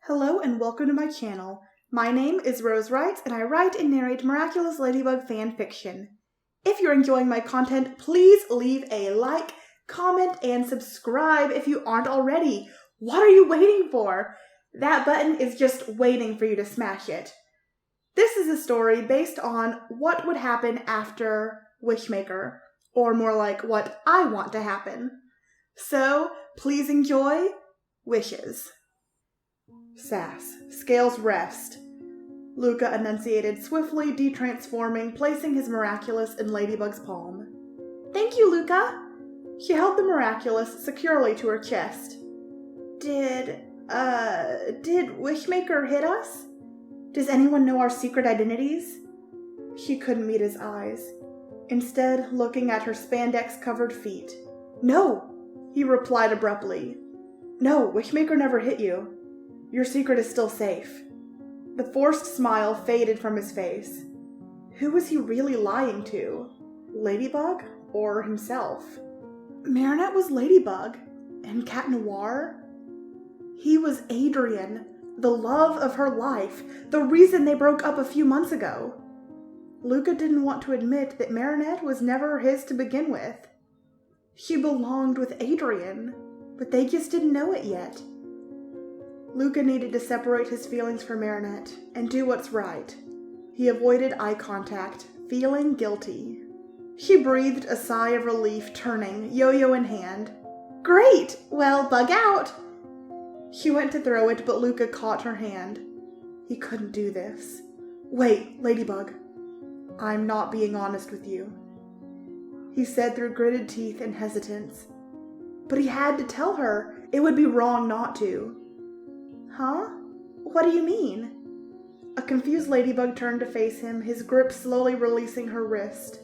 Hello and welcome to my channel. My name is Rose Writes and I write and narrate Miraculous Ladybug fan fiction. If you're enjoying my content, please leave a like, comment, and subscribe if you aren't already. What are you waiting for? That button is just waiting for you to smash it. This is a story based on what would happen after Wishmaker, or more like what I want to happen. So, please enjoy Wishes. Sass. Scales rest. Luca enunciated, swiftly detransforming, placing his Miraculous in Ladybug's palm. Thank you, Luca. She held the Miraculous securely to her chest. Did Wishmaker hit us? Does anyone know our secret identities? She couldn't meet his eyes, instead looking at her spandex-covered feet. No, he replied abruptly. No, Wishmaker never hit you. Your secret is still safe. The forced smile faded from his face. Who was he really lying to? Ladybug or himself? Marinette was Ladybug, and Cat Noir? He was Adrienne, the love of her life, the reason they broke up a few months ago. Luca didn't want to admit that Marinette was never his to begin with. She belonged with Adrienne, but they just didn't know it yet. Luca needed to separate his feelings from Marinette and do what's right. He avoided eye contact, feeling guilty. She breathed a sigh of relief, turning, yo-yo in hand. Great! Well, bug out! She went to throw it, but Luca caught her hand. He couldn't do this. Wait, Ladybug. I'm not being honest with you, he said through gritted teeth and hesitance. But he had to tell her. It would be wrong not to. Huh? What do you mean? A confused Ladybug turned to face him, his grip slowly releasing her wrist.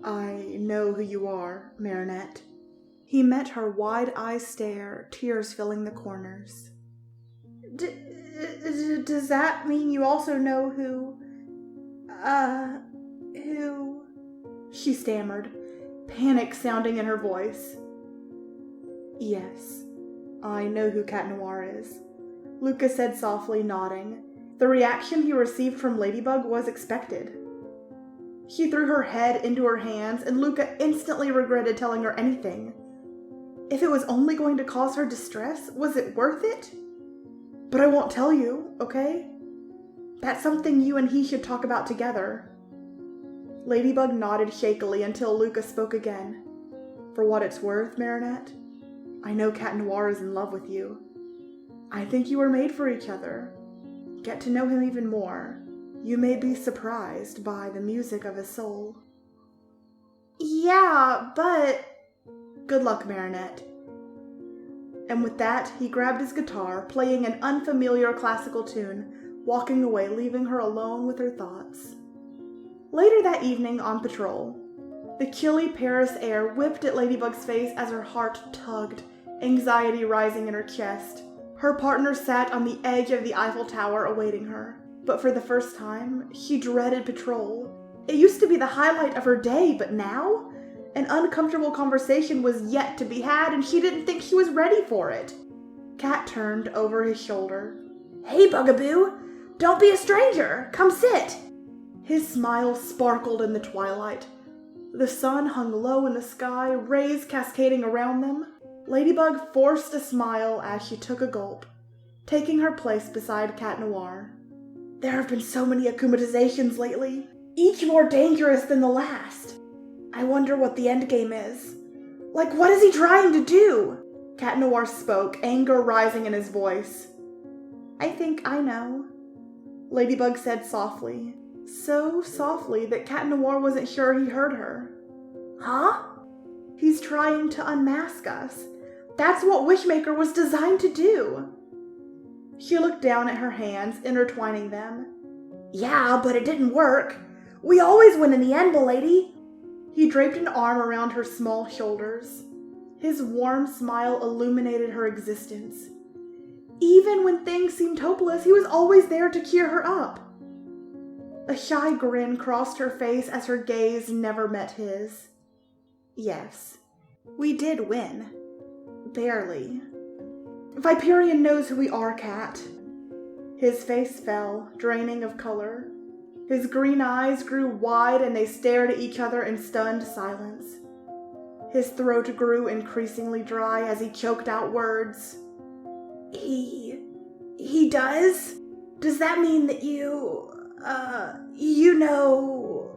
I know who you are, Marinette. He met her wide-eyed stare, tears filling the corners. Does that mean you also know who... She stammered, panic sounding in her voice. Yes, I know who Cat Noir is, Luca said softly, nodding. The reaction he received from Ladybug was expected. She threw her head into her hands, and Luca instantly regretted telling her anything. If it was only going to cause her distress, was it worth it? But I won't tell you, okay? That's something you and he should talk about together. Ladybug nodded shakily until Luca spoke again. For what it's worth, Marinette, I know Cat Noir is in love with you. I think you were made for each other. Get to know him even more. You may be surprised by the music of his soul. Yeah, but... Good luck, Marinette. And with that, he grabbed his guitar, playing an unfamiliar classical tune, walking away, leaving her alone with her thoughts. Later that evening on patrol, the chilly Paris air whipped at Ladybug's face as her heart tugged, anxiety rising in her chest. Her partner sat on the edge of the Eiffel Tower awaiting her, but for the first time, she dreaded patrol. It used to be the highlight of her day, but now? An uncomfortable conversation was yet to be had, and she didn't think she was ready for it. Cat turned over his shoulder. Hey, Bugaboo! Don't be a stranger! Come sit! His smile sparkled in the twilight. The sun hung low in the sky, rays cascading around them. Ladybug forced a smile as she took a gulp, taking her place beside Cat Noir. There have been so many akumatizations lately, each more dangerous than the last. I wonder what the endgame is. Like, what is he trying to do? Cat Noir spoke, anger rising in his voice. I think I know, Ladybug said softly. So softly that Cat Noir wasn't sure he heard her. Huh? He's trying to unmask us. That's what Wishmaker was designed to do. She looked down at her hands, intertwining them. Yeah, but it didn't work. We always win in the end, m'lady. He draped an arm around her small shoulders. His warm smile illuminated her existence. Even when things seemed hopeless, he was always there to cheer her up. A shy grin crossed her face as her gaze never met his. Yes, we did win. Barely. Viperion knows who we are, Cat. His face fell, draining of color. His green eyes grew wide and they stared at each other in stunned silence. His throat grew increasingly dry as he choked out words. He does? Does that mean that you know...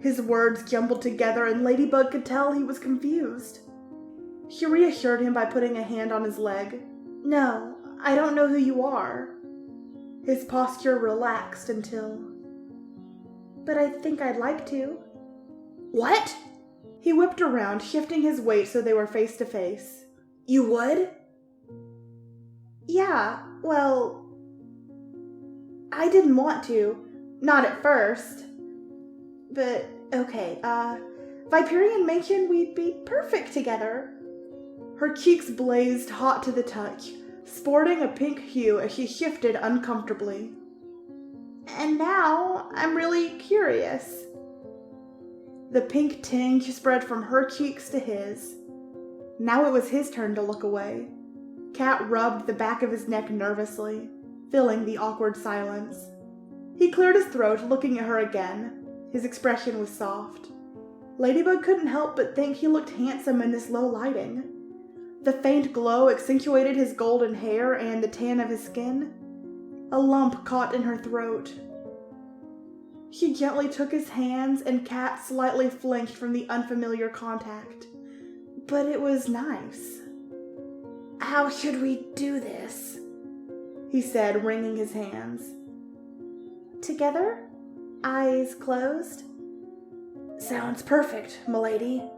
His words jumbled together and Ladybug could tell he was confused. She reassured him by putting a hand on his leg. No, I don't know who you are. His posture relaxed until... But I think I'd like to. What? He whipped around, shifting his weight so they were face to face. You would? Yeah, well... I didn't want to. Not at first. But, okay, Viperian Mansion, we'd be perfect together. Her cheeks blazed hot to the touch, sporting a pink hue as she shifted uncomfortably. And now, I'm really curious. The pink tinge spread from her cheeks to his. Now it was his turn to look away. Cat rubbed the back of his neck nervously, filling the awkward silence. He cleared his throat, looking at her again. His expression was soft. Ladybug couldn't help but think he looked handsome in this low lighting. The faint glow accentuated his golden hair and the tan of his skin. A lump caught in her throat. She gently took his hands and Cat slightly flinched from the unfamiliar contact. But it was nice. How should we do this? He said, wringing his hands. Together? Eyes closed? Sounds perfect, m'lady.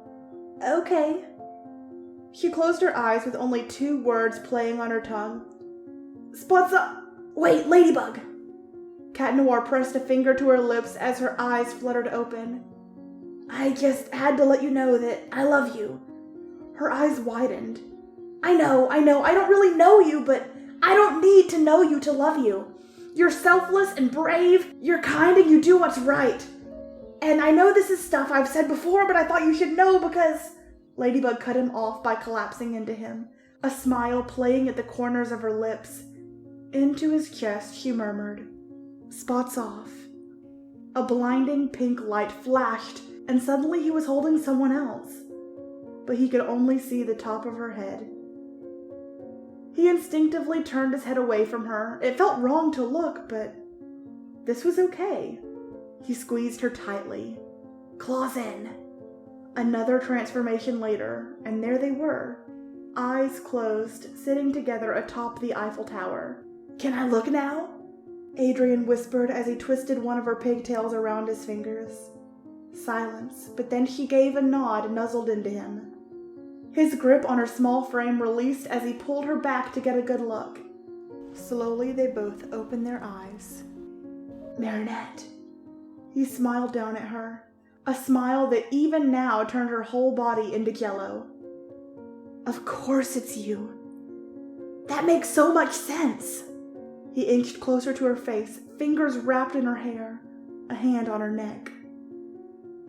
Okay. She closed her eyes with only 2 words playing on her tongue. Spots up! Wait, Ladybug! Cat Noir pressed a finger to her lips as her eyes fluttered open. I just had to let you know that I love you. Her eyes widened. I know, I don't really know you, but I don't need to know you to love you. You're selfless and brave, you're kind and you do what's right. And I know this is stuff I've said before, but I thought you should know because... Ladybug cut him off by collapsing into him, a smile playing at the corners of her lips. Into his chest she murmured, Spots off. A blinding pink light flashed, and suddenly he was holding someone else. But he could only see the top of her head. He instinctively turned his head away from her. It felt wrong to look, but this was okay. He squeezed her tightly. Claws in. Another transformation later, and there they were, eyes closed, sitting together atop the Eiffel Tower. Can I look now? Adrien whispered as he twisted one of her pigtails around his fingers. Silence, but then she gave a nod and nuzzled into him. His grip on her small frame released as he pulled her back to get a good look. Slowly they both opened their eyes. Marinette. He smiled down at her, a smile that even now turned her whole body into jello. Of course it's you. That makes so much sense. He inched closer to her face, fingers wrapped in her hair, a hand on her neck.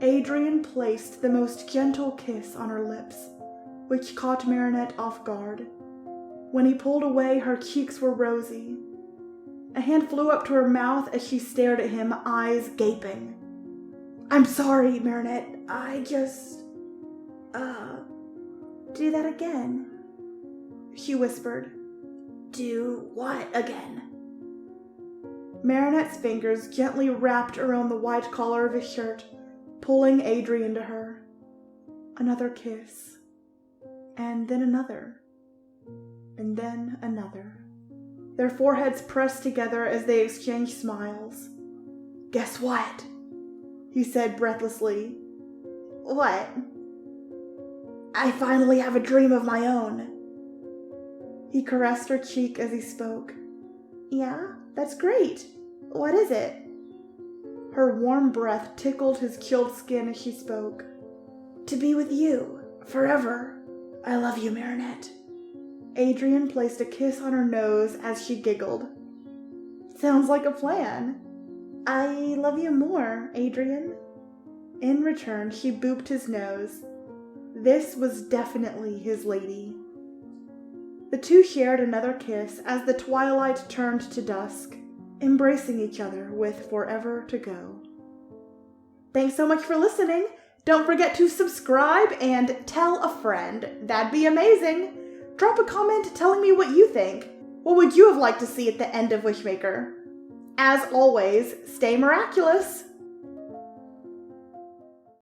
Adrien placed the most gentle kiss on her lips, which caught Marinette off guard. When he pulled away, her cheeks were rosy. A hand flew up to her mouth as she stared at him, eyes gaping. I'm sorry, Marinette. I just... do that again. She whispered. Do what again? Marinette's fingers gently wrapped around the white collar of his shirt, pulling Adrien to her. Another kiss. And then another. And then another. Their foreheads pressed together as they exchanged smiles. Guess what? He said breathlessly. What? I finally have a dream of my own. He caressed her cheek as he spoke. Yeah, that's great. What is it? Her warm breath tickled his chilled skin as she spoke. To be with you, forever. I love you, Marinette. Adrien placed a kiss on her nose as she giggled. Sounds like a plan. I love you more, Adrien. In return, she booped his nose. This was definitely his lady. The two shared another kiss as the twilight turned to dusk, embracing each other with forever to go. Thanks so much for listening. Don't forget to subscribe and tell a friend. That'd be amazing. Drop a comment telling me what you think. What would you have liked to see at the end of Wishmaker? As always, stay miraculous.